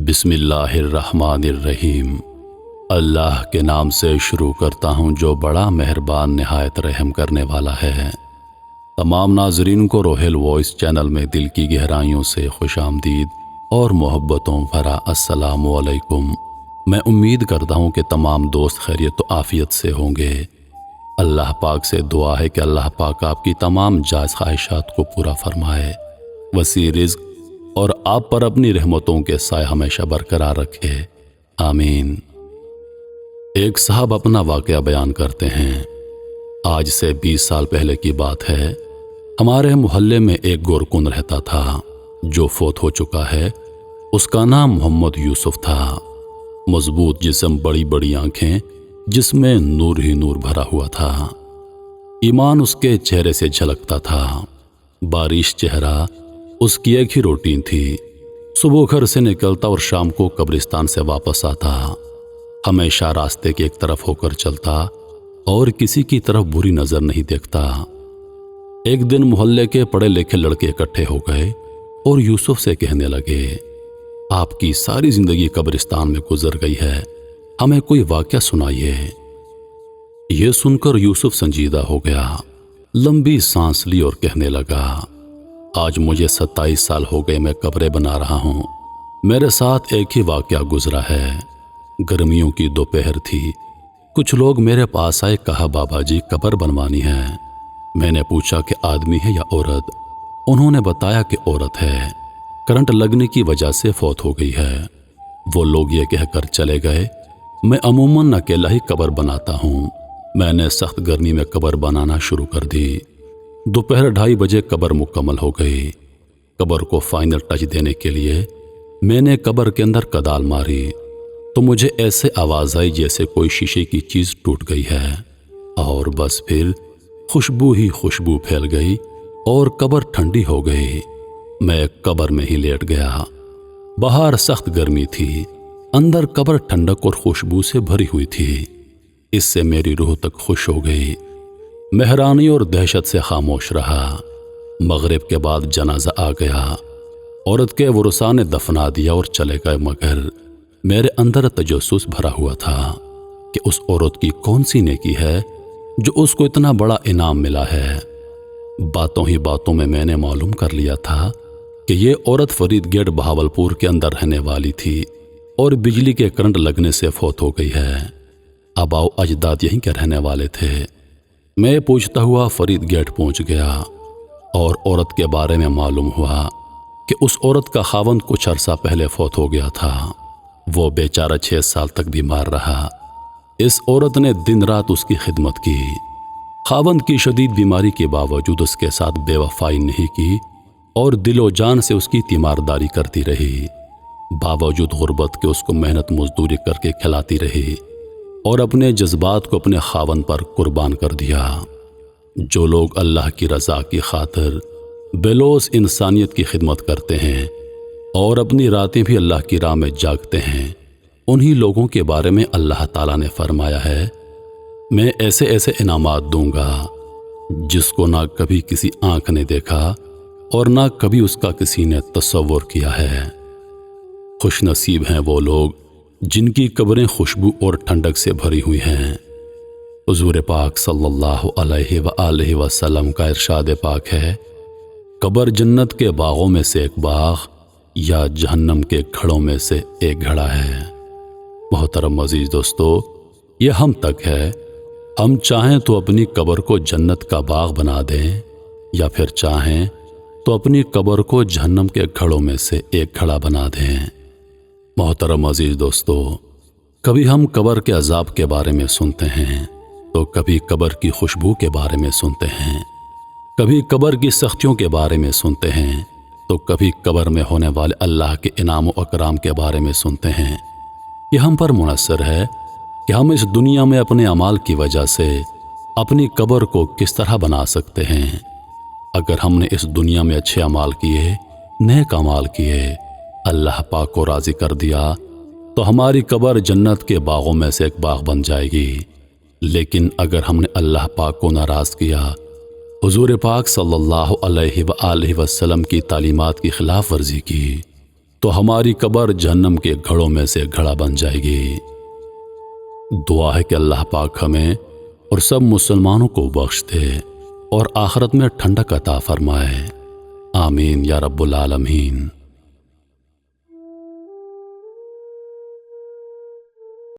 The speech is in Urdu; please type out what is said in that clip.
بسم اللہ الرحمن الرحیم۔ اللہ کے نام سے شروع کرتا ہوں جو بڑا مہربان نہایت رحم کرنے والا ہے۔ تمام ناظرین کو روحل وائس چینل میں دل کی گہرائیوں سے خوش آمدید اور محبتوں بھرا السلام علیکم۔ میں امید کرتا ہوں کہ تمام دوست خیریت و عافیت سے ہوں گے۔ اللہ پاک سے دعا ہے کہ اللہ پاک آپ کی تمام جائز خواہشات کو پورا فرمائے، وسیع رزق اور آپ پر اپنی رحمتوں کے سائے ہمیشہ برقرار رکھے، آمین۔ ایک صاحب اپنا واقعہ بیان کرتے ہیں۔ آج سے 20 سال پہلے کی بات ہے۔ ہمارے محلے میں ایک گورکن رہتا تھا جو فوت ہو چکا ہے۔ اس کا نام محمد یوسف تھا۔ مضبوط جسم، بڑی بڑی آنکھیں، جس میں نور ہی نور بھرا ہوا تھا۔ ایمان اس کے چہرے سے جھلکتا تھا۔ بارش چہرہ اس کی ایک ہی روٹین تھی۔ صبح گھر سے نکلتا اور شام کو قبرستان سے واپس آتا۔ ہمیشہ راستے کے ایک طرف ہو کر چلتا اور کسی کی طرف بری نظر نہیں دیکھتا۔ ایک دن محلے کے پڑھے لکھے لڑکے اکٹھے ہو گئے اور یوسف سے کہنے لگے، آپ کی ساری زندگی قبرستان میں گزر گئی ہے، ہمیں کوئی واقعہ سنائیے۔ یہ سن کر یوسف سنجیدہ ہو گیا، لمبی سانس لی اور کہنے لگا، آج مجھے 27 سال ہو گئے، میں قبریں بنا رہا ہوں۔ میرے ساتھ ایک ہی واقعہ گزرا ہے۔ گرمیوں کی دوپہر تھی، کچھ لوگ میرے پاس آئے، کہا بابا جی قبر بنوانی ہے۔ میں نے پوچھا کہ آدمی ہے یا عورت؟ انہوں نے بتایا کہ عورت ہے، کرنٹ لگنے کی وجہ سے فوت ہو گئی ہے۔ وہ لوگ یہ کہہ کر چلے گئے۔ میں عموماً اکیلا ہی قبر بناتا ہوں۔ میں نے سخت گرمی میں قبر بنانا شروع کر دی۔ دوپہر 2:30 بجے قبر مکمل ہو گئی۔ قبر کو فائنل ٹچ دینے کے لیے میں نے قبر کے اندر کدال ماری تو مجھے ایسے آواز آئی جیسے کوئی شیشے کی چیز ٹوٹ گئی ہے، اور بس پھر خوشبو ہی خوشبو پھیل گئی اور قبر ٹھنڈی ہو گئی۔ میں قبر میں ہی لیٹ گیا۔ باہر سخت گرمی تھی، اندر قبر ٹھنڈک اور خوشبو سے بھری ہوئی تھی۔ اس سے میری روح تک خوش ہو گئی۔ میں حیرانی اور دہشت سے خاموش رہا۔ مغرب کے بعد جنازہ آ گیا۔ عورت کے ورثاء نے دفنا دیا اور چلے گئے، مگر میرے اندر تجسس بھرا ہوا تھا کہ اس عورت کی کون سی نیکی ہے جو اس کو اتنا بڑا انعام ملا ہے۔ باتوں ہی باتوں میں نے معلوم کر لیا تھا کہ یہ عورت فرید گیٹ بہاولپور کے اندر رہنے والی تھی اور بجلی کے کرنٹ لگنے سے فوت ہو گئی ہے۔ آباؤ اجداد یہیں کے رہنے والے تھے۔ میں پوچھتا ہوا فرید گیٹ پہنچ گیا اور عورت کے بارے میں معلوم ہوا کہ اس عورت کا خاوند کچھ عرصہ پہلے فوت ہو گیا تھا۔ وہ بیچارہ 6 سال تک بیمار رہا۔ اس عورت نے دن رات اس کی خدمت کی۔ خاوند کی شدید بیماری کے باوجود اس کے ساتھ بے وفائی نہیں کی اور دل و جان سے اس کی تیمارداری کرتی رہی۔ باوجود غربت کے اس کو محنت مزدوری کر کے کھلاتی رہی اور اپنے جذبات کو اپنے خاوند پر قربان کر دیا۔ جو لوگ اللہ کی رضا کی خاطر بے لوث انسانیت کی خدمت کرتے ہیں اور اپنی راتیں بھی اللہ کی راہ میں جاگتے ہیں، انہی لوگوں کے بارے میں اللہ تعالیٰ نے فرمایا ہے، میں ایسے ایسے انعامات دوں گا جس کو نہ کبھی کسی آنکھ نے دیکھا اور نہ کبھی اس کا کسی نے تصور کیا ہے۔ خوش نصیب ہیں وہ لوگ جن کی قبریں خوشبو اور ٹھنڈک سے بھری ہوئی ہیں۔ حضور پاک صلی اللہ علیہ وآلہ وسلم کا ارشاد پاک ہے، قبر جنت کے باغوں میں سے ایک باغ یا جہنم کے گھڑوں میں سے ایک گھڑا ہے۔ محترم عزیز دوستو، یہ ہم تک ہے۔ ہم چاہیں تو اپنی قبر کو جنت کا باغ بنا دیں، یا پھر چاہیں تو اپنی قبر کو جہنم کے گھڑوں میں سے ایک گھڑا بنا دیں۔ محترم عزیز دوستو، کبھی ہم قبر کے عذاب کے بارے میں سنتے ہیں تو کبھی قبر کی خوشبو کے بارے میں سنتے ہیں، کبھی قبر کی سختیوں کے بارے میں سنتے ہیں تو کبھی قبر میں ہونے والے اللہ کے انعام و اکرام کے بارے میں سنتے ہیں۔ یہ ہم پر منحصر ہے کہ ہم اس دنیا میں اپنے اعمال کی وجہ سے اپنی قبر کو کس طرح بنا سکتے ہیں۔ اگر ہم نے اس دنیا میں اچھے اعمال کیے، نیک اعمال کیے، اللہ پاک کو راضی کر دیا تو ہماری قبر جنت کے باغوں میں سے ایک باغ بن جائے گی۔ لیکن اگر ہم نے اللہ پاک کو ناراض کیا، حضور پاک صلی اللہ علیہ وآلہ وسلم کی تعلیمات کی خلاف ورزی کی تو ہماری قبر جہنم کے گھڑوں میں سے گھڑا بن جائے گی۔ دعا ہے کہ اللہ پاک ہمیں اور سب مسلمانوں کو بخش دے اور آخرت میں ٹھنڈک عطا فرمائے، آمین یا رب العالمین۔